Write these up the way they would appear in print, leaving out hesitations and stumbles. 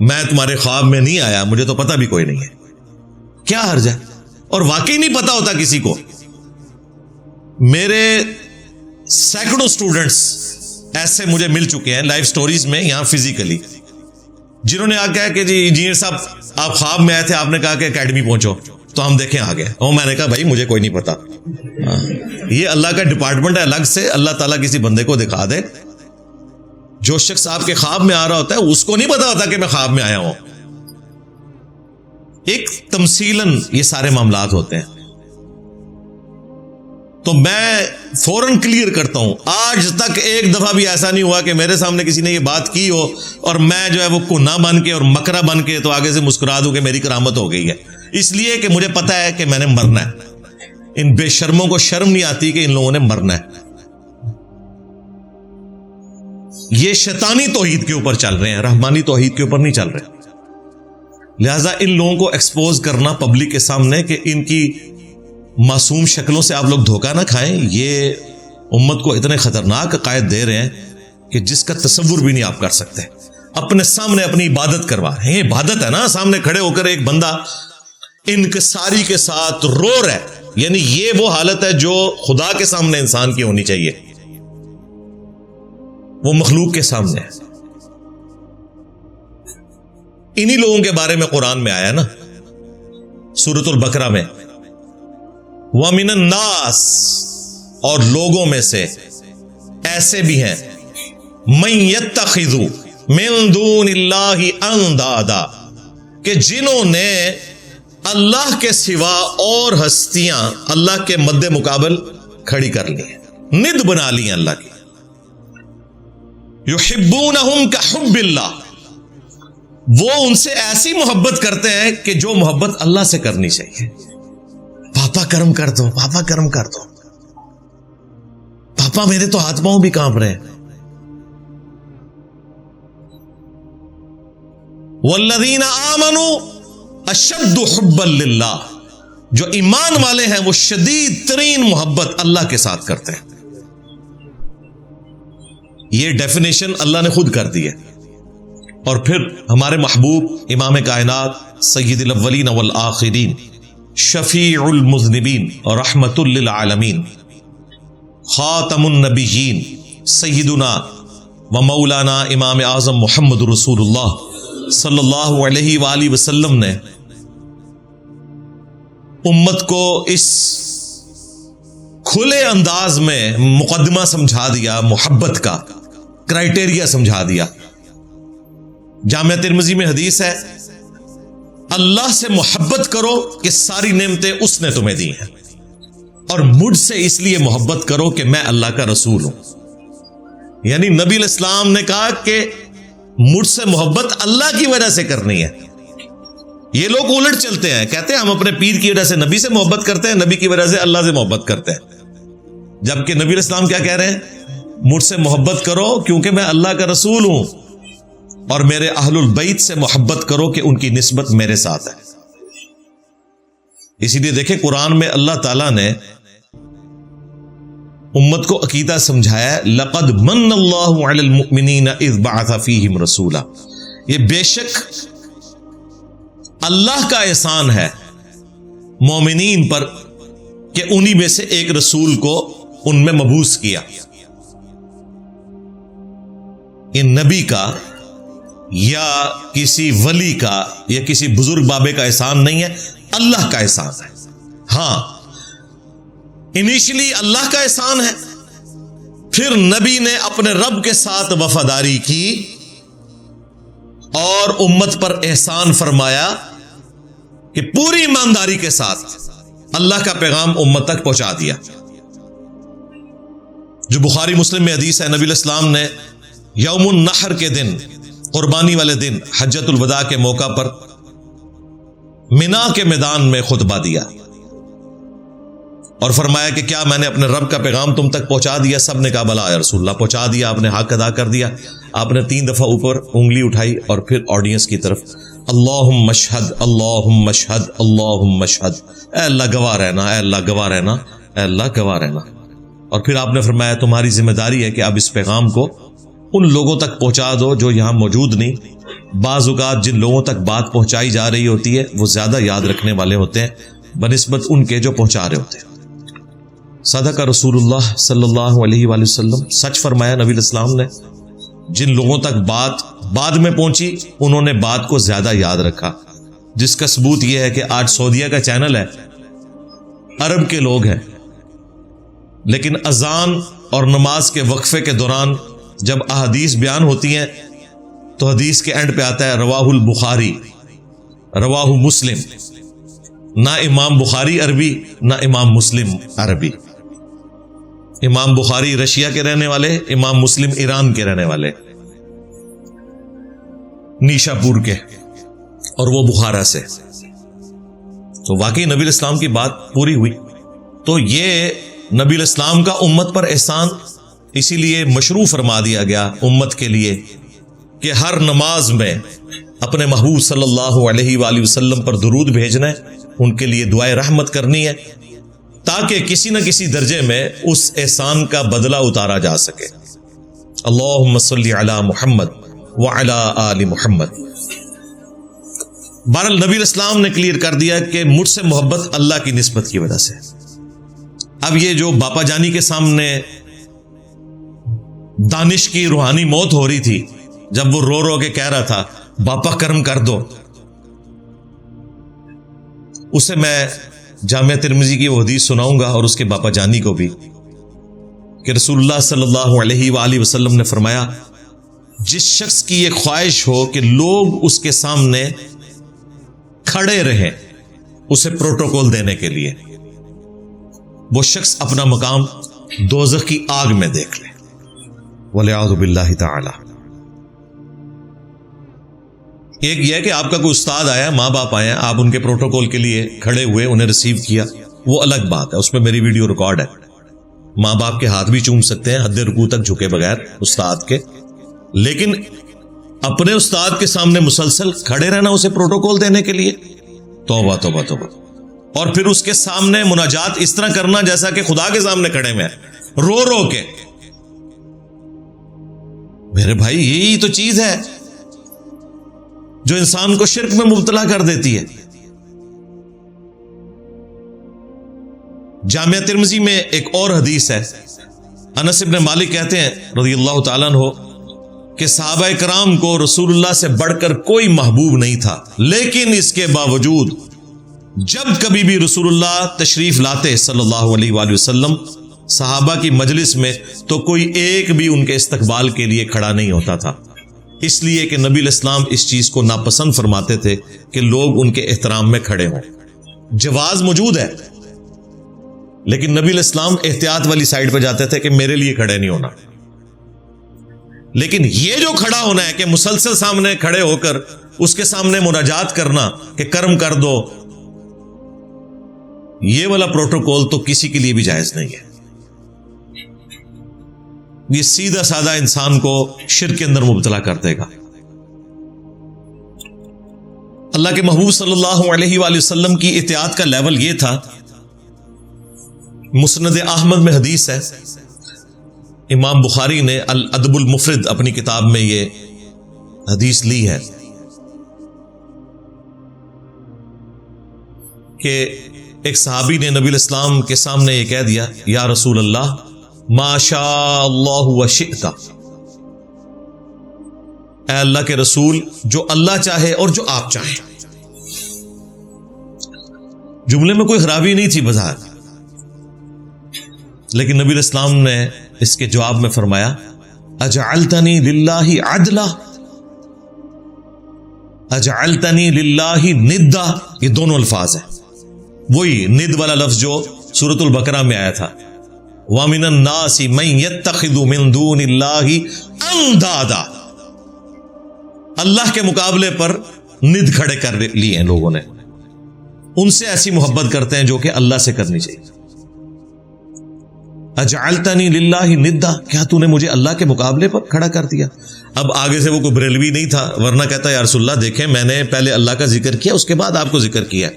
میں تمہارے خواب میں نہیں آیا, مجھے تو پتہ بھی کوئی نہیں ہے, کیا حرج ہے؟ اور واقعی نہیں پتا ہوتا کسی کو. میرے سینکڑوں اسٹوڈنٹس ایسے مجھے مل چکے ہیں لائف سٹوریز میں یہاں فزیکلی, جنہوں نے آ کہا کہ جی انجینئر صاحب آپ خواب میں آئے تھے, آپ نے کہا کہ اکیڈمی پہنچو, تو ہم دیکھیں آ گئے. اور میں نے کہا بھائی مجھے کوئی نہیں پتا. یہ اللہ کا ڈپارٹمنٹ ہے الگ سے, اللہ تعالیٰ کسی بندے کو دکھا دے. جو شخص آپ کے خواب میں آ رہا ہوتا ہے اس کو نہیں پتا ہوتا کہ میں خواب میں آیا ہوں. ایک تمثیلاً یہ سارے معاملات ہوتے ہیں. تو میں فوراً کلیئر کرتا ہوں, آج تک ایک دفعہ بھی ایسا نہیں ہوا کہ میرے سامنے کسی نے یہ بات کی ہو اور میں جو ہے وہ کنا بن کے اور مکرا بن کے تو آگے سے مسکرا دوں کہ میری کرامت ہو گئی ہے. اس لیے کہ مجھے پتا ہے کہ میں نے مرنا ہے. ان بے شرموں کو شرم نہیں آتی کہ ان لوگوں نے مرنا ہے. یہ شیطانی توحید کے اوپر چل رہے ہیں, رحمانی توحید کے اوپر نہیں چل رہے. لہذا ان لوگوں کو ایکسپوز کرنا پبلک کے سامنے کہ ان کی معصوم شکلوں سے آپ لوگ دھوکہ نہ کھائیں, یہ امت کو اتنے خطرناک عقائد دے رہے ہیں کہ جس کا تصور بھی نہیں آپ کر سکتے. اپنے سامنے اپنی عبادت کروا رہے ہیں. عبادت ہے نا, سامنے کھڑے ہو کر ایک بندہ انکساری کے ساتھ رو رہا ہے, یعنی یہ وہ حالت ہے جو خدا کے سامنے انسان کی ہونی چاہیے, وہ مخلوق کے سامنے ہے. انہی لوگوں کے بارے میں قرآن میں آیا نا سورۃ البقرہ میں, وَمِنَ النَّاسِ, اور لوگوں میں سے ایسے بھی ہیں, مَن يَتَّخِذُ مِن دُونِ اللَّهِ أَندَادًا, کہ جنہوں نے اللہ کے سوا اور ہستیاں اللہ کے مد مقابل کھڑی کر لی ہیں, ند بنا لی ہیں اللہ کی. يُحِبُّونَهُمْ كَحُبِّ اللَّهِ, وہ ان سے ایسی محبت کرتے ہیں کہ جو محبت اللہ سے کرنی چاہیے. پاپا کرم کر دو, پاپا کرم کر دو, پاپا میرے تو ہاتھ پاؤں بھی کانپ رہے ہیں. والذین آمنوا اشد حبا للہ, جو ایمان والے ہیں وہ شدید ترین محبت اللہ کے ساتھ کرتے ہیں. یہ ڈیفینیشن اللہ نے خود کر دی ہے. اور پھر ہمارے محبوب امام کائنات سید الاولین والآخرین شفیع المذنبین اور رحمت للعالمین خاتم النبیین سیدنا و مولانا امام اعظم محمد رسول اللہ صلی اللہ علیہ وآلہ وسلم نے امت کو اس کھلے انداز میں مقدمہ سمجھا دیا, محبت کا کرائٹیریا سمجھا دیا. جامعہ ترمذی میں حدیث ہے, اللہ سے محبت کرو کہ ساری نعمتیں اس نے تمہیں دی ہیں, اور مجھ سے اس لیے محبت کرو کہ میں اللہ کا رسول ہوں. یعنی نبی علیہ السلام نے کہا کہ مجھ سے محبت اللہ کی وجہ سے کرنی ہے. یہ لوگ الٹ چلتے ہیں, کہتے ہیں ہم اپنے پیر کی وجہ سے نبی سے محبت کرتے ہیں, نبی کی وجہ سے اللہ سے محبت کرتے ہیں. جبکہ نبی علیہ السلام کیا کہہ رہے ہیں, مجھ سے محبت کرو کیونکہ میں اللہ کا رسول ہوں, اور میرے اہل البیت سے محبت کرو کہ ان کی نسبت میرے ساتھ ہے. اسی لیے دیکھیں قرآن میں اللہ تعالیٰ نے امت کو عقیدہ سمجھایا, لقد من اللہ علی المؤمنین اذ بعث فیہم رسولا, یہ بے شک اللہ کا احسان ہے مومنین پر کہ انہی میں سے ایک رسول کو ان میں مبعوث کیا. یہ نبی کا یا کسی ولی کا یا کسی بزرگ بابے کا احسان نہیں ہے, اللہ کا احسان ہے. ہاں انیشلی اللہ کا احسان ہے, پھر نبی نے اپنے رب کے ساتھ وفاداری کی اور امت پر احسان فرمایا کہ پوری ایمانداری کے ساتھ اللہ کا پیغام امت تک پہنچا دیا. جو بخاری مسلم میں حدیث ہے, نبی علیہ السلام نے یوم النحر کے دن, قربانی والے دن, حجۃ الوداع کے موقع پر منا کے میدان میں خطبہ دیا اور فرمایا کہ کیا میں نے اپنے رب کا پیغام تم تک پہنچا دیا؟ سب نے کہا بلا یا رسول اللہ, پہنچا دیا, آپ نے حق ادا کر دیا. آپ نے 3 دفعہ اوپر انگلی اٹھائی اور پھر آڈینس کی طرف اللہم اشہد اللہم اشہد اللہم اشہد, اے اللہ گواہ رہنا, اے اللہ گواہ رہنا, اے اللہ گواہ رہنا. اور پھر آپ نے فرمایا تمہاری ذمہ داری ہے کہ اب اس پیغام کو ان لوگوں تک پہنچا دو جو یہاں موجود نہیں, بعض اوقات جن لوگوں تک بات پہنچائی جا رہی ہوتی ہے وہ زیادہ یاد رکھنے والے ہوتے ہیں بنسبت ان کے جو پہنچا رہے ہوتے ہیں۔ صدق رسول اللہ صلی اللہ علیہ وآلہ وسلم، سچ فرمایا نبی الاسلام نے، جن لوگوں تک بات بعد میں پہنچی انہوں نے بات کو زیادہ یاد رکھا، جس کا ثبوت یہ ہے کہ آج سعودیہ کا چینل ہے، عرب کے لوگ ہیں، لیکن اذان اور نماز کے وقفے کے دوران جب احادیث بیان ہوتی ہیں تو حدیث کے اینڈ پہ آتا ہے رواہ البخاری، رواہ مسلم، نہ امام بخاری عربی نہ امام مسلم عربی۔ امام بخاری رشیا کے رہنے والے، امام مسلم ایران کے رہنے والے، نیشا پور کے، اور وہ بخارا سے۔ تو واقعی نبی الاسلام کی بات پوری ہوئی۔ تو یہ نبی الاسلام کا امت پر احسان اسی لیے مشروع فرما دیا گیا امت کے لیے کہ ہر نماز میں اپنے محبوب صلی اللہ علیہ وآلہ وسلم پر درود بھیجنا ہے، ان کے لیے دعائے رحمت کرنی ہے، تاکہ کسی نہ کسی درجے میں اس احسان کا بدلہ اتارا جا سکے۔ اللہم صلی علی محمد وعلی آل محمد۔ بہرحال نبی الاسلام نے کلیئر کر دیا کہ مجھ سے محبت اللہ کی نسبت کی وجہ سے۔ اب یہ جو باپا جانی کے سامنے دانش کی روحانی موت ہو رہی تھی، جب وہ رو رو کے کہہ رہا تھا باپا کرم کر دو، اسے میں جامعہ ترمذی کی وہ حدیث سناؤں گا اور اس کے باپا جانی کو بھی، کہ رسول اللہ صلی اللہ علیہ وآلہ وسلم نے فرمایا جس شخص کی یہ خواہش ہو کہ لوگ اس کے سامنے کھڑے رہیں اسے پروٹوکول دینے کے لیے، وہ شخص اپنا مقام دوزخ کی آگ میں دیکھ لے، والعیاذ باللہ تعالی۔ ایک یہ ہے کہ آپ کا کوئی استاد آیا، ماں باپ آئے، آپ ان کے پروٹوکول کے لیے کھڑے ہوئے، انہیں ریسیو کیا، وہ الگ بات ہے، اس میں میری ویڈیو ریکارڈ ہے، ماں باپ کے ہاتھ بھی چوم سکتے ہیں حد رکوع تک جھکے بغیر استاد کے، لیکن اپنے استاد کے سامنے مسلسل کھڑے رہنا اسے پروٹوکول دینے کے لیے، توبہ توبہ توبہ۔ اور پھر اس کے سامنے مناجات اس طرح کرنا جیسا کہ خدا کے سامنے کھڑے ہوئے ہیں، رو رو کے۔ میرے بھائی یہی تو چیز ہے جو انسان کو شرک میں مبتلا کر دیتی ہے۔ جامعہ ترمذی میں ایک اور حدیث ہے، انس بن مالک کہتے ہیں رضی اللہ تعالیٰ عنہ کہ صحابہ کرام کو رسول اللہ سے بڑھ کر کوئی محبوب نہیں تھا، لیکن اس کے باوجود جب کبھی بھی رسول اللہ تشریف لاتے صلی اللہ علیہ وآلہ وسلم صحابہ کی مجلس میں تو کوئی ایک بھی ان کے استقبال کے لیے کھڑا نہیں ہوتا تھا، اس لیے کہ نبی الاسلام اس چیز کو ناپسند فرماتے تھے کہ لوگ ان کے احترام میں کھڑے ہوں۔ جواز موجود ہے، لیکن نبی الاسلام احتیاط والی سائڈ پہ جاتے تھے کہ میرے لیے کھڑے نہیں ہونا۔ لیکن یہ جو کھڑا ہونا ہے کہ مسلسل سامنے کھڑے ہو کر اس کے سامنے مناجات کرنا کہ کرم کر دو، یہ والا پروٹوکول تو کسی کے لیے بھی جائز نہیں ہے۔ یہ سیدھا سادہ انسان کو شرک کے اندر مبتلا کر دے گا۔ اللہ کے محبوب صلی اللہ علیہ وآلہ وسلم کی اطاعت کا لیول یہ تھا۔ مسند احمد میں حدیث ہے، امام بخاری نے الادب المفرد اپنی کتاب میں یہ حدیث لی ہے کہ ایک صحابی نے نبی الاسلام کے سامنے یہ کہہ دیا، یا رسول اللہ ما شاء اللہ وشئت، اے اللہ کے رسول جو اللہ چاہے اور جو آپ چاہیں۔ جملے میں کوئی خرابی نہیں تھی بظاہر، لیکن نبی الاسلام نے اس کے جواب میں فرمایا اجعلتنی للہ عدلا اجعلتنی للہ ندا، یہ دونوں الفاظ ہیں، وہی ند والا لفظ جو سورۃ البقرہ میں آیا تھا، وَمِنَ النَّاسِ مَن يَتَّخِذُ مِن دُونِ اللَّهِ أَندَادًا، اللہ کے مقابلے پر ند کھڑے کر لیے ہیں لوگوں نے، ان سے ایسی محبت کرتے ہیں جو کہ اللہ سے کرنی چاہیے۔ اجعلتنی للہ ندا، کیا تو نے مجھے اللہ کے مقابلے پر کھڑا کر دیا؟ اب آگے سے وہ کوئی بریلوی نہیں تھا، ورنہ کہتا یا رسول اللہ دیکھیں میں نے پہلے اللہ کا ذکر کیا، اس کے بعد آپ کو ذکر کیا،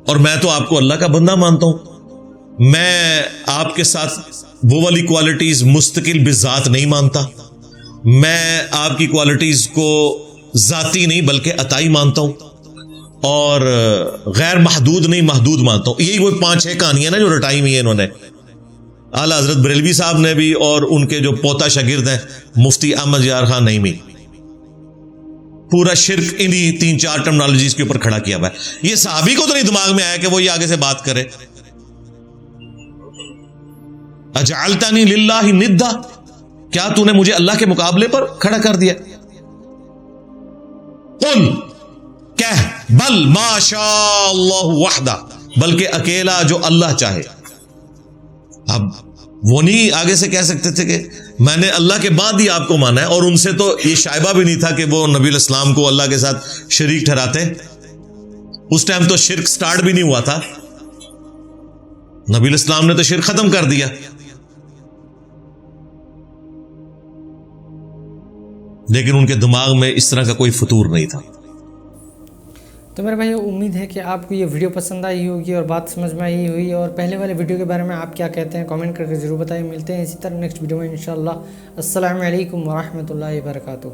اور میں تو آپ کو اللہ کا بندہ مانتا ہوں، میں آپ کے ساتھ وہ والی کوالٹیز مستقل بذات نہیں مانتا، میں آپ کی کوالٹیز کو ذاتی نہیں بلکہ عطائی مانتا ہوں، اور غیر محدود نہیں محدود مانتا ہوں. یہی وہ 5-6 کہانیاں نا جو رٹائی ہوئی ہیں انہوں نے، اعلیٰ حضرت بریلوی صاحب نے بھی اور ان کے جو پوتا شاگرد ہیں مفتی احمد یار خان نعیمی. پورا شرک انہی 3-4 ٹرمنالوجیز کے اوپر کھڑا کیا ہوا ہے. یہ صحابی کو تو نہیں دماغ میں آیا کہ وہ یہ آگے سے بات کرے. اجعلتنی للہ ندا، کیا تو نے مجھے اللہ کے مقابلے پر کھڑا کر دیا. قل، کہہ، بل ما شاء اللہ وحدہ، بلکہ اکیلا جو اللہ چاہے. اب وہ نہیں آگے سے کہہ سکتے تھے کہ میں نے اللہ کے بعد ہی آپ کو مانا ہے، اور ان سے تو یہ شائبہ بھی نہیں تھا کہ وہ نبی علیہ السلام کو اللہ کے ساتھ شریک ٹھہراتے. اس ٹائم تو شرک سٹارٹ بھی نہیں ہوا تھا، نبی علیہ السلام نے تو شرک ختم کر دیا. لیکن ان کے دماغ میں اس طرح کا کوئی فطور نہیں تھا. تو میرے بھائی امید ہے کہ آپ کو یہ ویڈیو پسند آئی ہوگی اور بات سمجھ میں آئی ہوئی، اور پہلے والے ویڈیو کے بارے میں آپ کیا کہتے ہیں کامنٹ کر کے ضرور بتائیں. ملتے ہیں اسی طرح نیکسٹ ویڈیو میں انشاءاللہ. السلام علیکم ورحمۃ اللہ وبرکاتہ.